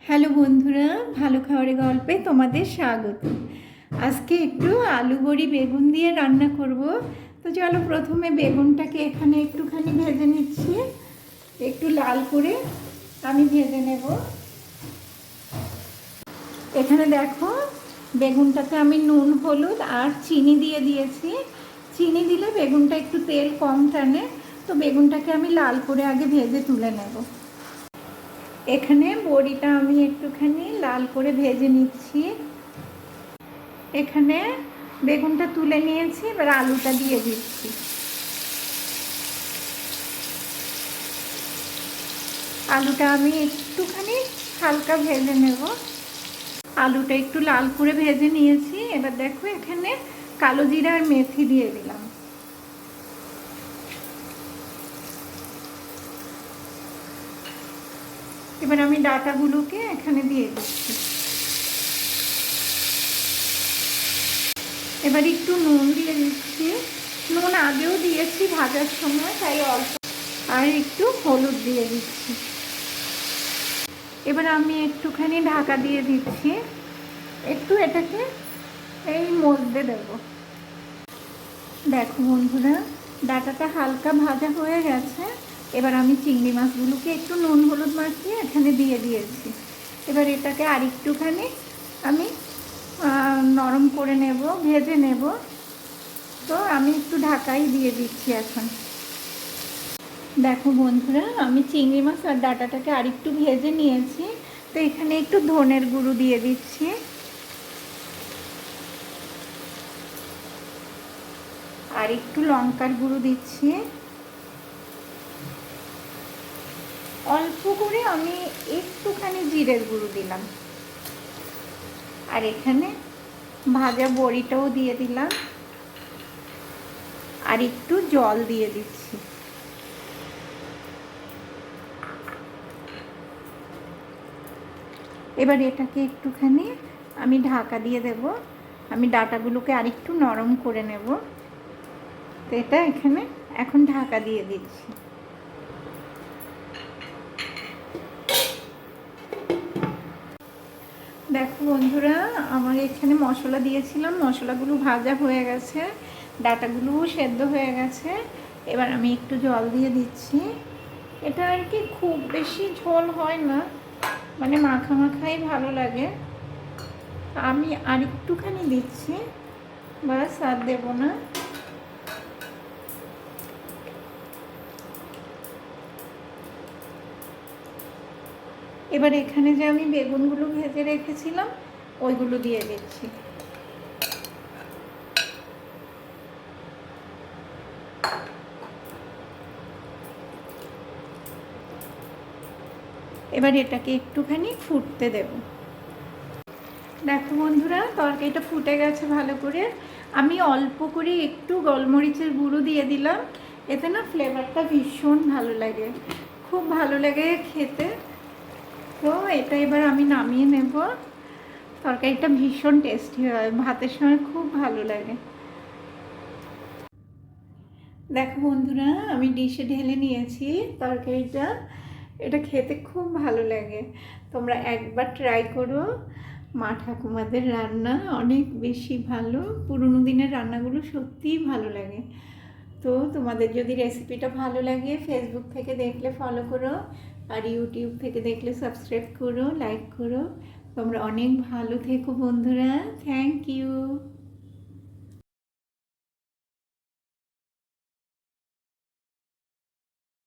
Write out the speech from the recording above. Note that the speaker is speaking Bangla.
হ্যালো বন্ধুরা, ভালো খাবারের গল্পে তোমাদের স্বাগত। আজকে একটু আলু বড়ি বেগুন দিয়ে রান্না করব। তো চলো প্রথমে বেগুনটাকে এখানে একটুখানি ভেজে নিচ্ছি, একটু লাল করে আমি ভেজে নেব। এখানে দেখো বেগুনটাতে আমি নুন হলুদ আর চিনি দিয়ে দিয়েছি। চিনি দিলে বেগুনটা একটু তেল কম টানে, তো বেগুনটাকে আমি লাল করে আগে ভেজে তুলে নেব। এখানে বড়িটা আমি একটুখানি লাল করে ভেজে নিচ্ছি। এখানে বেগুনটা তুলে নিয়েছি, এবার আলুটা দিয়ে দিচ্ছি। আলুটা আমি একটুখানি হালকা ভেজে নেব। আলুটা একটু লাল করে ভেজে নিয়েছি। এবার দেখো এখানে কালো জিরা আর মেথি দিয়ে দিলাম। এবার আমি ডাঁটাগুলোকে এখানে দিয়ে দিচ্ছি। এবার একটু নুন দিয়ে দিচ্ছি। নুন আগেও দিয়েছি ভাজার সময়, তাই অল্প। আর একটু হলুদ দিয়ে দিচ্ছি। এবার আমি একটুখানি ঢাকা দিয়ে দিচ্ছি, একটু এটাকে এই মধ্যে দেব। দেখো বন্ধুরা, ডাঁটাটা হালকা ভাজা হয়ে গেছে। এবার আমি চিংড়ি মাছগুলোকে একটু নুন হলুদ মাখিয়ে এখানে দিয়ে দিয়েছি। এবার এটাকে আর একটুখানি আমি নরম করে নেব, ভেজে নেব। তো আমি একটু ঢাকাই দিয়ে দিচ্ছি এখন। দেখো বন্ধুরা, আমি চিংড়ি মাছ আর ডাঁটাটাকে আর একটু ভেজে নিয়েছি। তো এখানে একটু ধনের গুঁড়ো দিয়ে দিচ্ছি। আর একটু লঙ্কার গুঁড়ো দিচ্ছি। অল্প করে আমি একটুখানি জিরের গুঁড়ো দিলাম। আর এখানে ভাজা বড়িটাও দিয়ে দিলাম। আর একটু জল দিয়ে দিচ্ছি। এবার এটাকে একটুখানি আমি ঢাকা দিয়ে দেব। আমি ডাঁটাগুলোকে আর একটু নরম করে নেব। তো এটা এখানে এখন ঢাকা দিয়ে দিচ্ছি। দেখো বন্ধুরা, আমার এখানে মশলা দিয়েছিলাম, মশলাগুলো ভাজা হয়ে গেছে, ডাঁটাগুলোও সেদ্ধ হয়ে গেছে। এবার আমি একটু জল দিয়ে দিচ্ছি। এটা আর কি খুব বেশি ঝোল হয় না, মানে মাখা মাখাই ভালো লাগে। আমি আর একটুখানি দিচ্ছি, বাস আর দেবো না। এবার এখানে যে আমি বেগুনগুলো ভেজে রেখেছিলাম ওইগুলো দিয়ে দিচ্ছি। এবার এটাকে একটুখানি ফুটতে দেব। দেখো বন্ধুরা, তরকারিটা ফুটে গেছে ভালো করে। আমি অল্প করে একটু গোলমরিচের গুঁড়ো দিয়ে দিলাম। এতে না ফ্লেভারটা ভীষণ ভালো লাগে, খুব ভালো লাগে খেতে। তো এটা এবার আমি নামিয়ে নেব। তরকারিটা ভীষণ টেস্টি হয়, ভাতের সময় খুব ভালো লাগে। দেখো বন্ধুরা, আমি ডিশে ঢেলে নিয়েছি তরকারিটা। এটা খেতে খুব ভালো লাগে, তোমরা একবার ট্রাই করো। মা ঠাকুমাদের রান্না অনেক বেশি ভালো, পুরনো দিনের রান্নাগুলো সত্যিই ভালো লাগে। তো তোমাদের যদি রেসিপিটা ভালো লাগে, ফেসবুক থেকে দেখলে ফলো করো, আর ইউটিউব থেকে দেখলে সাবস্ক্রাইব করো, লাইক করো। তোমরা অনেক ভালো থেকো বন্ধুরা। Thank you.